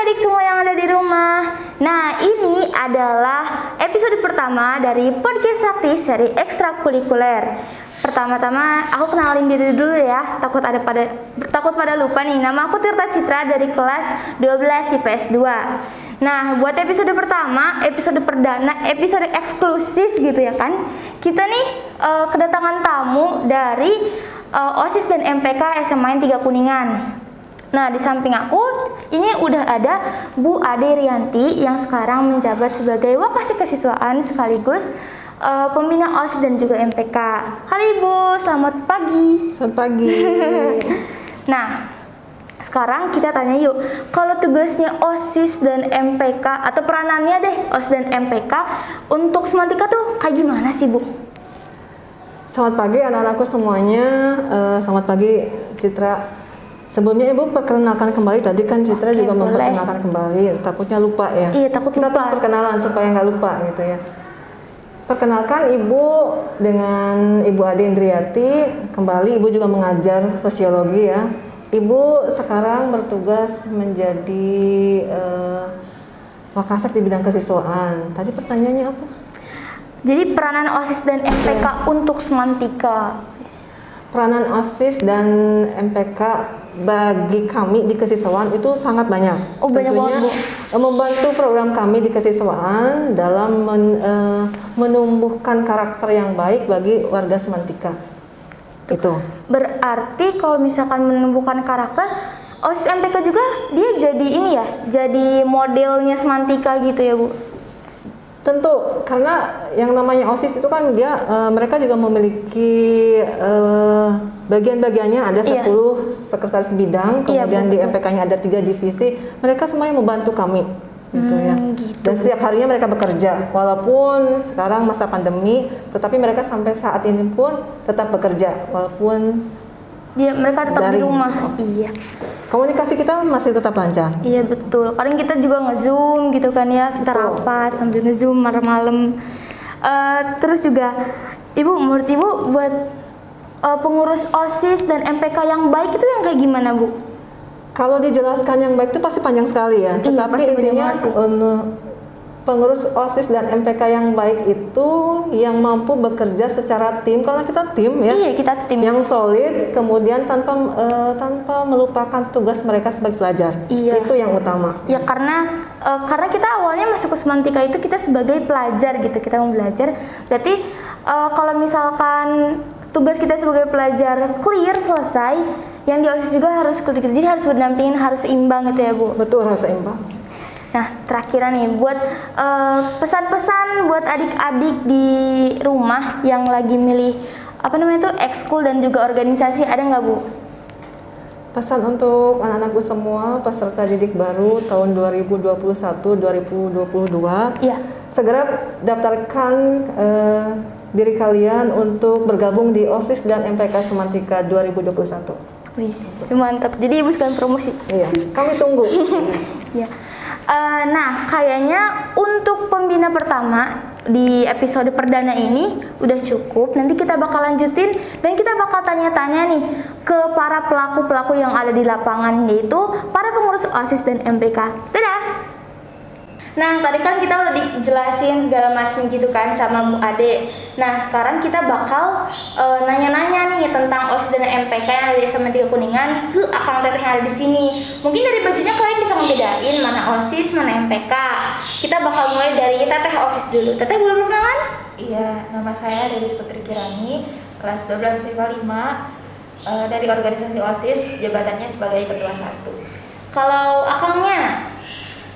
adik-adik semua yang ada di rumah. Nah, ini adalah episode pertama dari Podcast Sakti seri ekstrakurikuler. Pertama-tama aku kenalin diri dulu ya, takut pada lupa nih. Nama aku Tirta Citra dari kelas 12 IPS 2. Nah, buat episode pertama, episode perdana, episode eksklusif gitu ya kan. Kita nih kedatangan tamu dari OSIS dan MPK SMA 3 Kuningan. Nah, di samping aku ini udah ada Bu Ade Rianti yang sekarang menjabat sebagai Wakasih Kesiswaan sekaligus pembina OSIS dan juga MPK. Halo Ibu, selamat pagi. Selamat pagi. Nah, sekarang kita tanya yuk, kalau tugasnya OSIS dan MPK atau peranannya deh OSIS dan MPK untuk Semantika tuh kayak gimana sih Bu? Selamat pagi anak-anakku semuanya. Selamat pagi Citra. Sebelumnya Ibu perkenalkan kembali, tadi kan Citra juga memperkenalkan kembali, takutnya lupa ya. Iya, takut kita lupa. Terus perkenalan supaya nggak lupa gitu ya. Perkenalkan Ibu dengan Ibu Ade Indriati, kembali Ibu juga mengajar sosiologi ya. Ibu sekarang bertugas menjadi Wakasek di bidang kesiswaan. Tadi pertanyaannya apa? Jadi peranan OSIS dan MPK untuk Semantika. Peranan OSIS dan MPK bagi kami di kesiswaan itu sangat banyak. Oh, banyak banget, Bu. Membantu program kami di kesiswaan dalam menumbuhkan karakter yang baik bagi warga Semantika. Itu. Berarti kalau misalkan menumbuhkan karakter, OSIS MPK juga dia jadi ini ya, jadi modelnya Semantika gitu ya Bu? Tentu, karena yang namanya OSIS itu kan dia mereka juga memiliki bagian-bagiannya, ada 10 sekretaris bidang, kemudian di MPK-nya ada 3 divisi. Mereka semuanya membantu kami gitu ya. Gitu. Dan setiap harinya mereka bekerja, walaupun sekarang masa pandemi, tetapi mereka sampai saat ini pun tetap bekerja walaupun mereka tetap di rumah. Iya. Komunikasi kita masih tetap lancar. Iya betul. Kadang kita juga nge-zoom gitu kan ya, kita rapat sambil nge-zoom malam-malam. Terus juga, menurut Ibu buat pengurus OSIS dan MPK yang baik itu yang kayak gimana Bu? Kalau dijelaskan yang baik itu pasti panjang sekali ya. Iya, Tetapi intinya pengurus OSIS dan MPK yang baik itu yang mampu bekerja secara tim, karena kita tim ya. Iya, kita tim. Yang solid, kemudian tanpa melupakan tugas mereka sebagai pelajar. Iya. Itu yang utama. Ya karena kita awalnya masuk ke Semantika itu kita sebagai pelajar gitu, kita mau belajar. Berarti kalau misalkan tugas kita sebagai pelajar clear, selesai, yang di OSIS juga harus clear. Jadi harus berdampingin, harus seimbang gitu ya Bu? Betul, harus seimbang. Nah, terakhir nih buat pesan-pesan buat adik-adik di rumah yang lagi milih ekskul dan juga organisasi, ada nggak Bu? Pesan untuk anak-anakku semua peserta didik baru tahun 2021-2022, Iya. segera daftarkan diri kalian untuk bergabung di OSIS dan MPK Semantika 2021. Wih, mantap. Jadi Ibu sekalian promosi. Iya, kami tunggu. Iya. Nah, kayaknya untuk pembina pertama di episode perdana ini udah cukup. Nanti kita bakal lanjutin dan kita bakal tanya-tanya nih ke para pelaku-pelaku yang ada di lapangan, yaitu para pengurus OSIS dan MPK. Dadah! Nah, tadi kan kita udah dijelasin segala macam gitu kan sama Bu Ade. Nah, sekarang kita bakal nanya-nanya nih tentang OSIS dan MPK yang ada di SMA 3 Kuningan ke akang teteh yang ada di sini. Mungkin dari bajunya kalian bisa membedain mana OSIS, mana MPK. Kita bakal mulai dari teteh OSIS dulu. Teteh boleh perkenalan? Iya, nama saya Delis Putri Kirani, kelas 12 IPA 5, dari organisasi OSIS, jabatannya sebagai ketua 1. Kalau akangnya?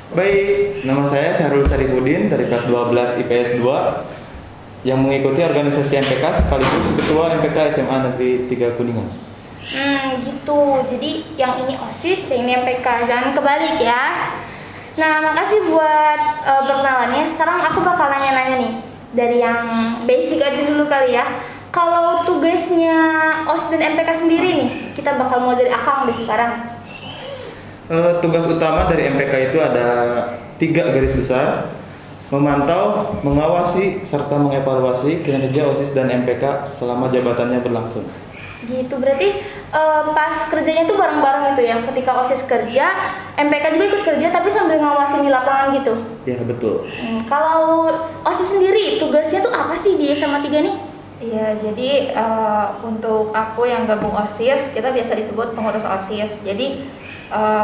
Baik, nama saya Syahrul Sarifudin dari kelas 12 IPS 2 yang mengikuti organisasi MPK sekaligus ketua MPK SMA Negeri 3 Kuningan. Gitu. Jadi yang ini OSIS, yang ini MPK, jangan kebalik ya. Nah, makasih buat perkenalannya. Sekarang aku bakal nanya-nanya nih dari yang basic aja dulu kali ya. Kalau tugasnya OSIS dan MPK sendiri nih, kita bakal mulai dari akang deh sekarang. Tugas utama dari MPK itu ada 3 garis besar: memantau, mengawasi, serta mengevaluasi kinerja OSIS dan MPK selama jabatannya berlangsung. Gitu, berarti pas kerjanya tuh bareng-bareng gitu ya. Ketika OSIS kerja, MPK juga ikut kerja tapi sambil ngawasin di lapangan gitu. Ya betul. Kalau OSIS sendiri tugasnya tuh apa sih di SMA 3 nih? Iya, jadi untuk aku yang gabung OSIS, kita biasa disebut pengurus OSIS. Jadi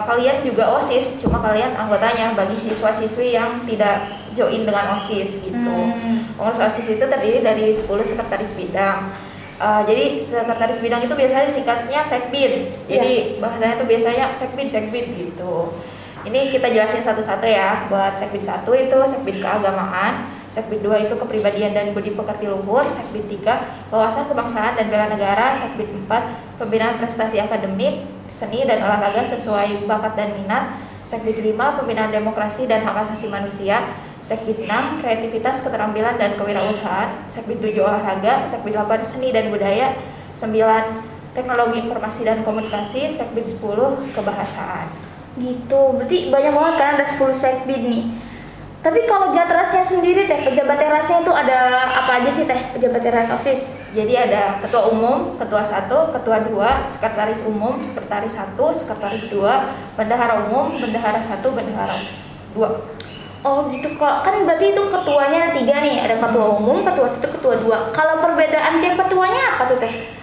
kalian juga OSIS, cuma kalian anggotanya bagi siswa-siswi yang tidak join dengan OSIS gitu. Pengurus OSIS itu terdiri dari 10 sekretaris bidang. Jadi sekretaris bidang itu biasanya singkatnya sekbid. Jadi bahasanya tuh biasanya sekbid gitu. Ini kita jelasin satu-satu ya. Buat sekbid 1 itu sekbid keagamaan, sekbid 2 itu kepribadian dan budi pekerti luhur, sekbid 3 wawasan kebangsaan dan bela negara, sekbid 4 pembinaan prestasi akademik, seni dan olahraga sesuai bakat dan minat, sekbid 5 pembinaan demokrasi dan hak asasi manusia, sekbid 6 kreativitas, keterampilan dan kewirausahaan, sekbid 7 olahraga, sekbid 8 seni dan budaya, 9 teknologi informasi dan komunikasi, sekbid 10 kebahasaan. Gitu, berarti banyak banget kan, ada 10 sekbid nih. Tapi kalau jatrasnya sendiri teh, pejabat terasnya itu ada apa aja sih teh, pejabat teras OSIS? Jadi ada ketua umum, ketua 1, ketua 2, sekretaris umum, sekretaris 1, sekretaris 2, bendahara umum, bendahara 1, bendahara 2. Oh gitu, kan berarti itu ketuanya ada 3 nih, ada ketua umum, ketua 1, ketua 2. Kalau perbedaan tiap ketuanya apa tuh teh?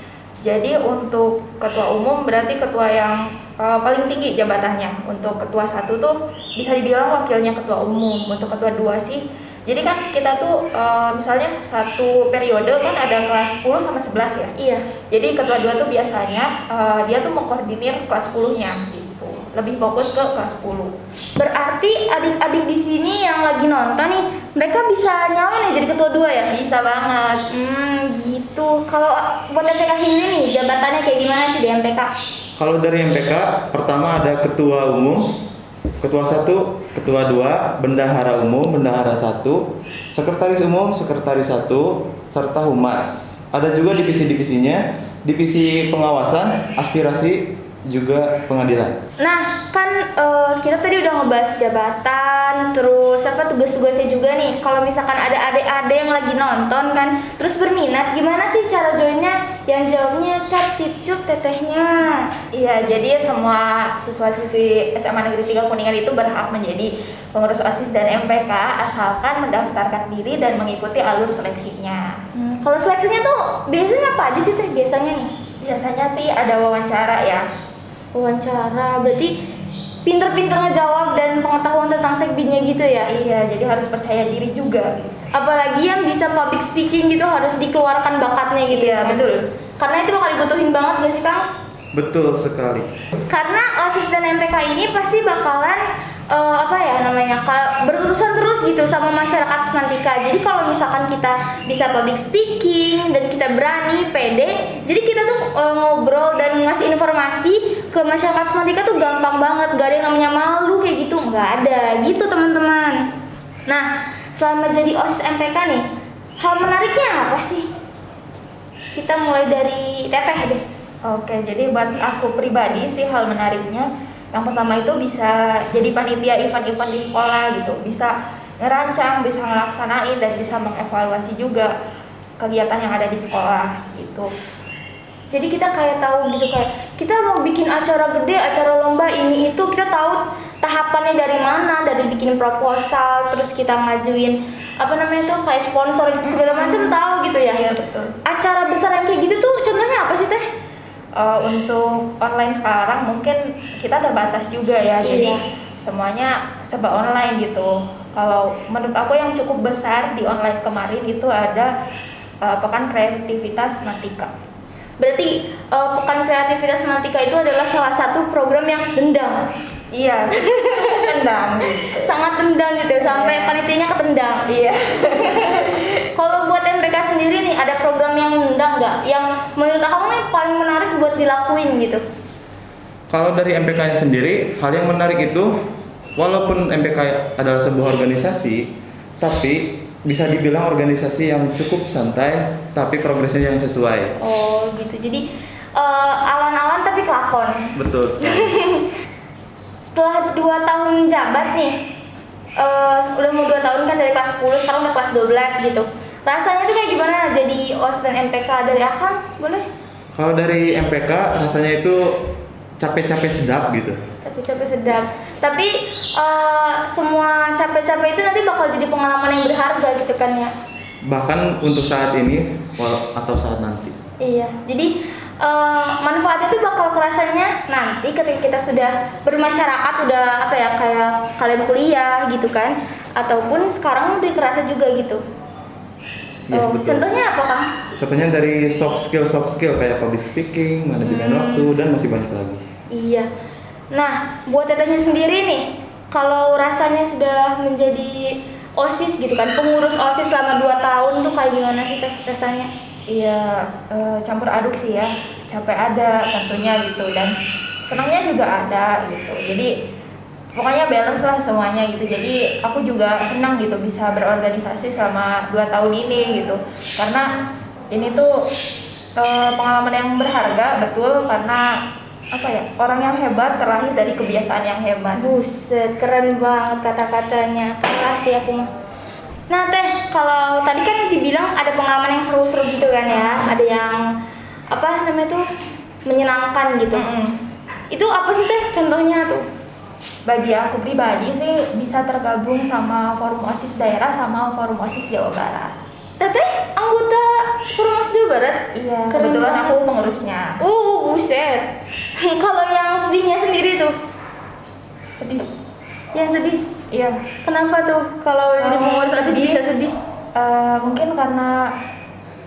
Jadi untuk ketua umum berarti ketua yang paling tinggi jabatannya. Untuk ketua 1 tuh bisa dibilang wakilnya ketua umum. Untuk ketua 2 sih, jadi kan kita tuh misalnya satu periode kan ada kelas 10 sama 11 ya. Iya. Jadi ketua 2 tuh biasanya dia tuh mengkoordinir kelas 10-nya gitu. Lebih fokus ke kelas 10. Berarti adik-adik di sini yang lagi nonton nih, mereka bisa nyalon ya jadi ketua 2 ya? Bisa banget. Gitu. Kalau buat MPK sendiri nih, jabatannya kayak gimana sih di MPK? Kalau dari MPK, pertama ada ketua umum, ketua 1, ketua 2, bendahara umum, bendahara 1, sekretaris umum, sekretaris 1, serta humas. Ada juga divisi-divisinya, divisi pengawasan, aspirasi, juga pengadilan. Nah, kan kita tadi udah ngebahas jabatan, terus apa tugas-tugasnya juga nih. Kalau misalkan ada adik-adik yang lagi nonton kan, terus berminat, gimana sih cara joinnya? Yang jawabnya cap cip cup tetehnya. Iya, jadi semua siswa-siswi SMA Negeri 3 Kuningan itu berhak menjadi pengurus OSIS dan MPK asalkan mendaftarkan diri dan mengikuti alur seleksinya. Kalau seleksinya tuh biasanya apa aja sih teh biasanya nih? Biasanya sih ada wawancara ya. Wawancara, berarti pinter-pinter ngejawab dan pengetahuan tentang sekbidnya gitu ya? Iya, jadi harus percaya diri juga gitu. Apalagi yang bisa public speaking gitu harus dikeluarkan bakatnya gitu ya. Kan? Betul. Karena itu bakal dibutuhin banget gak sih Kang? Betul sekali. Karena OSIS dan MPK ini pasti bakalan berurusan terus gitu sama masyarakat Semantika. Jadi kalau misalkan kita bisa public speaking dan kita berani, pede, jadi kita tuh ngobrol dan ngasih informasi ke masyarakat Semantika tuh gampang banget. Gak ada yang namanya malu kayak gitu, nggak ada gitu teman-teman. Nah, selama jadi OSIS MPK nih, hal menariknya apa sih? Kita mulai dari Teteh deh. Oke, jadi buat aku pribadi sih hal menariknya yang pertama itu bisa jadi panitia event-event di sekolah gitu, bisa ngerancang, bisa ngelaksanain dan bisa mengevaluasi juga kegiatan yang ada di sekolah gitu. Jadi kita kayak tahu gitu, kayak kita mau bikin acara gede, acara lomba ini itu, kita tahu tahapannya dari mana, dari bikin proposal, terus kita ngajuin kayak sponsor gitu, segala macam tahu gitu ya. Iya betul. Acara besar yang kayak gitu tuh contohnya apa sih teh? Untuk online sekarang mungkin kita terbatas juga ya, jadi semuanya serba online gitu. Kalau menurut aku yang cukup besar di online kemarin itu ada Pekan Kreativitas Semantika. Berarti Pekan Kreativitas Semantika itu adalah salah satu program yang dendam. Iya, tendang gitu. Sangat tendang gitu, sampai panitianya ketendang. Iya. Kalau buat MPK sendiri nih, ada program yang nendang nggak? Yang menurut kamu nih paling menarik buat dilakuin gitu? Kalau dari MPK-nya sendiri, hal yang menarik itu, walaupun MPK adalah sebuah organisasi, tapi bisa dibilang organisasi yang cukup santai, tapi progresnya yang sesuai. Oh gitu, jadi alon-alon tapi kelakon. Betul sekali. Setelah 2 tahun jabat nih, udah mau 2 tahun kan dari kelas 10, sekarang udah kelas 12 gitu. Rasanya tuh kayak gimana jadi OSIS dan MPK dari Akang? Boleh? Kalau dari MPK rasanya itu capek-capek sedap gitu. Capek-capek sedap. Tapi semua capek-capek itu nanti bakal jadi pengalaman yang berharga gitu kan ya. Bahkan untuk saat ini atau saat nanti. Iya. Jadi manfaatnya itu bakal kerasanya nanti ketika kita sudah bermasyarakat, udah apa ya, kayak kalian kuliah gitu kan, ataupun sekarang udah kerasa juga gitu. Ya, betul. Contohnya apa Kang? Contohnya dari soft skill kayak public speaking, manajemen waktu, dan masih banyak lagi. Iya. Nah, buat tetehnya sendiri nih, kalau rasanya sudah menjadi OSIS gitu kan, pengurus OSIS selama 2 tahun tuh kayak gimana sih teh rasanya? Iya, campur aduk sih ya, capek ada tentunya gitu, dan senangnya juga ada gitu. Jadi pokoknya balance lah semuanya gitu. Jadi aku juga senang gitu bisa berorganisasi selama 2 tahun ini gitu, karena ini tuh pengalaman yang berharga betul, karena apa ya, orang yang hebat terlahir dari kebiasaan yang hebat. Buset, keren banget kata-katanya. Kasih aku mah. Nah teh, kalau tadi kan dibilang ada pengalaman yang seru-seru gitu kan ya, ada yang apa namanya tuh menyenangkan gitu. Itu apa sih teh contohnya tuh? Bagi aku pribadi sih bisa tergabung sama forum OSIS daerah sama forum OSIS Jawa Barat. Teteh anggota Forum OSIS Jawa Barat? Iya, Keren kebetulan banget. aku pengurusnya. Buset. Kalau yang sedihnya sendiri tuh? Sedih. Yang sedih? Iya. Kenapa tuh kalau jadi pengurus OSIS sedih. bisa sedih? Mungkin karena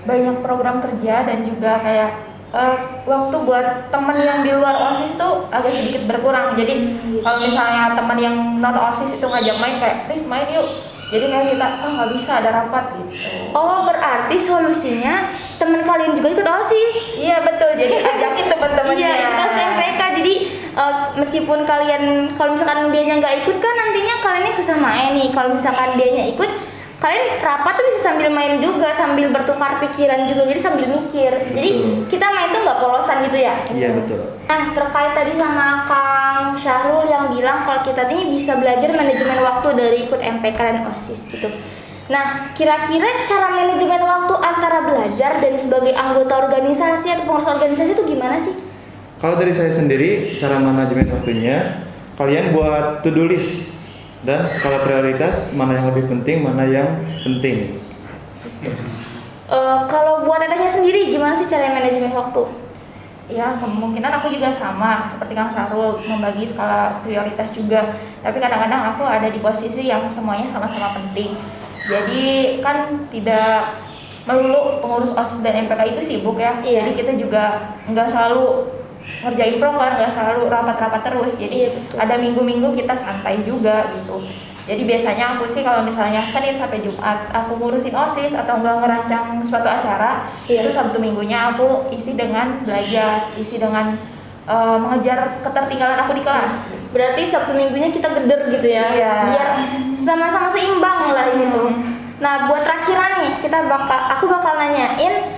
banyak program kerja dan juga kayak waktu buat teman yang di luar OSIS itu agak sedikit berkurang. Jadi kalau misalnya teman yang non OSIS itu ngajak main kayak, "Riz main yuk." Jadi kayak kita nggak bisa, ada rapat gitu. Oh, berarti solusinya teman kalian juga ikut OSIS? Iya betul. Jadi ajakin teman-temannya. Iya, ikut OSIS MPK. Jadi meskipun kalian, kalau misalkan dianya nggak ikut kan nantinya kalian ini susah main nih. Kalau misalkan dianya ikut, kalian rapat tuh bisa sambil main juga, sambil bertukar pikiran juga, jadi sambil mikir. Jadi Betul. kita main tuh nggak polosan gitu ya. Iya betul. Nah, terkait tadi sama Kang Syahrul yang bilang kalau kita ini bisa belajar manajemen waktu dari ikut MPK dan OSIS gitu. Nah, kira-kira cara manajemen waktu antara belajar dan sebagai anggota organisasi atau pengurus organisasi itu gimana sih? Kalau dari saya sendiri, cara manajemen waktunya, kalian buat to-do list dan skala prioritas, mana yang lebih penting, mana yang penting. Kalau buat tetehnya sendiri gimana sih cara manajemen waktu? Ya kemungkinan aku juga sama seperti Kang Sarul, membagi skala prioritas juga. Tapi kadang-kadang aku ada di posisi yang semuanya sama-sama penting. Jadi kan tidak melulu pengurus OSIS dan MPK itu sibuk ya. Iya. Jadi kita juga nggak selalu ngerjain program, nggak selalu rapat-rapat terus. Jadi Iya, betul. ada minggu-minggu kita santai juga gitu. Jadi biasanya aku sih kalau misalnya Senin sampai Jumat aku ngurusin OSIS atau enggak ngerancang suatu acara, Iya. itu Sabtu minggunya aku isi dengan belajar, isi dengan mengejar ketertinggalan aku di kelas. Berarti Sabtu minggunya kita geder gitu ya, Iya. biar sama-sama seimbang lah gitu. Nah, buat terakhiran nih, aku bakal nanyain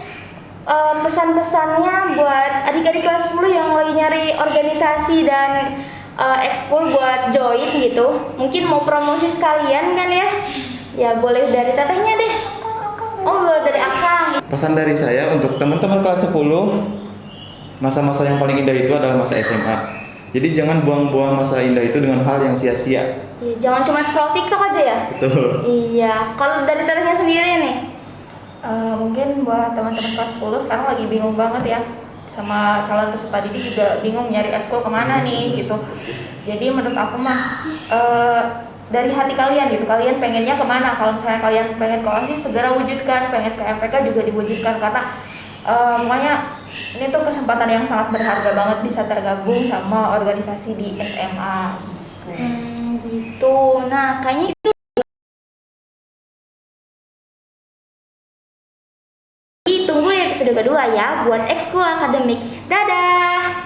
pesan-pesannya buat adik-adik kelas 10 yang lagi nyari organisasi dan ekskul buat join gitu. Mungkin mau promosi sekalian kan ya? Ya boleh dari tetehnya deh. Oh, boleh dari Akang. Pesan dari saya untuk teman-teman kelas 10, masa-masa yang paling indah itu adalah masa SMA. Jadi jangan buang-buang masa indah itu dengan hal yang sia-sia. Iya, jangan cuma scroll TikTok aja ya. Betul. Iya, kalau dari tetehnya sendiri nih. Mungkin buat teman-teman kelas 10 sekarang lagi bingung banget ya, sama calon peserta didik juga bingung nyari ekskul kemana nih gitu. Jadi menurut aku mah dari hati kalian gitu, kalian pengennya kemana? Kalau misalnya kalian pengen ke OSIS segera wujudkan, pengen ke MPK juga diwujudkan, karena pokoknya ini tuh kesempatan yang sangat berharga banget bisa tergabung sama organisasi di SMA. Gitu. Nah, kayaknya tunggu di episode kedua ya buat ekskul akademik. Dadah.